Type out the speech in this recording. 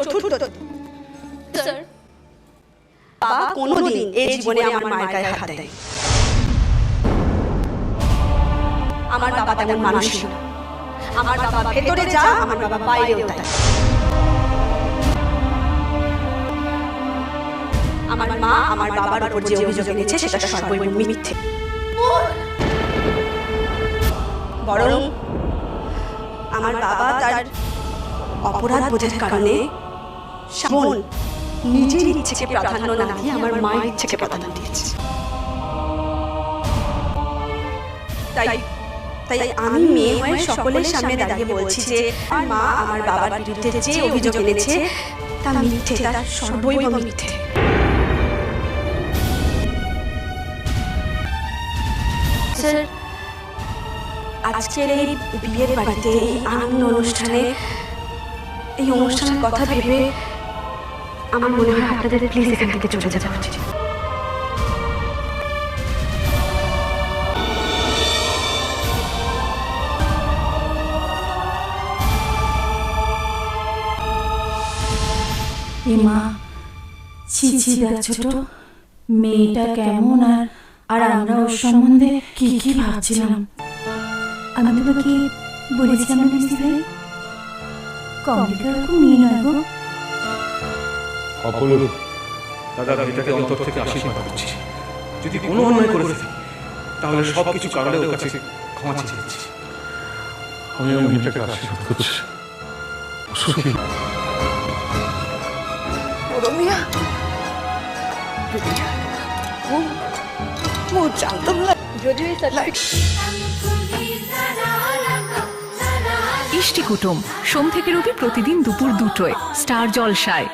চতুর্থ দিন। স্যার, বাবা কোনোদিন এই জীবনে আমার মায়ের গায়ে হাত দেয়। আমার বাবা তেমন মানুষ না। আমার বাবা ভেতরে যা, আমার বাবা বাইরেও তাই। আমার মা আমার বাবার উপর যে অভিযোগ এনেছে সেটা সর্বৈব মিথ্যে। বরং আমার বাবা তার অপরাধ বোধের কারণে শ্রাবণ নিজের ইচ্ছেকে প্রাধান্য না দিয়ে আমার মায়ের ইচ্ছেকে প্রাধান্য দিয়েছে। তাই আমি মেয়ে হয়ে সকলের সামনে দাঁড়িয়ে বলছি যে আমার মা আমার বাবার বিরুদ্ধে যে অভিযোগ এনেছে তা মিথ্যে, তা সর্বৈব মিথ্যে। স্যার, আজকের এই বিয়ের বাড়িতে, এই আনন্দ অনুষ্ঠানে, এই অনুষ্ঠানের কথা ভেবে আমার মনে হয় আপনাদের প্লিজ এখান থেকে চলে যাওয়া উচিত। মা, ছি দেখ ছোট মেয়েটা কেমন, আর আমরা ওর সম্বন্ধে কি কি ভাবছিলাম। আমি তোমাকে বলেছিলাম না মিস্ত্রি ভাই, কমলিকা খুব মেয়ে নয় গো। অপলক, দাদা মেয়েটাকে অন্তর থেকে আশীর্বাদ করছি। যদি কোনো অন্যায় করে থাকি তাহলে সব কিছু কারণে ওর কাছে ক্ষমা চেয়েছি। আমি মেয়েটাকে আশীর্বাদ করছি। সুখী রমিয়া, ও জানতাম না যদিও ইষ্টি কুটুম সোম থেকে রবি প্রতিদিন দুপুর 2টায় স্টার জলসায়।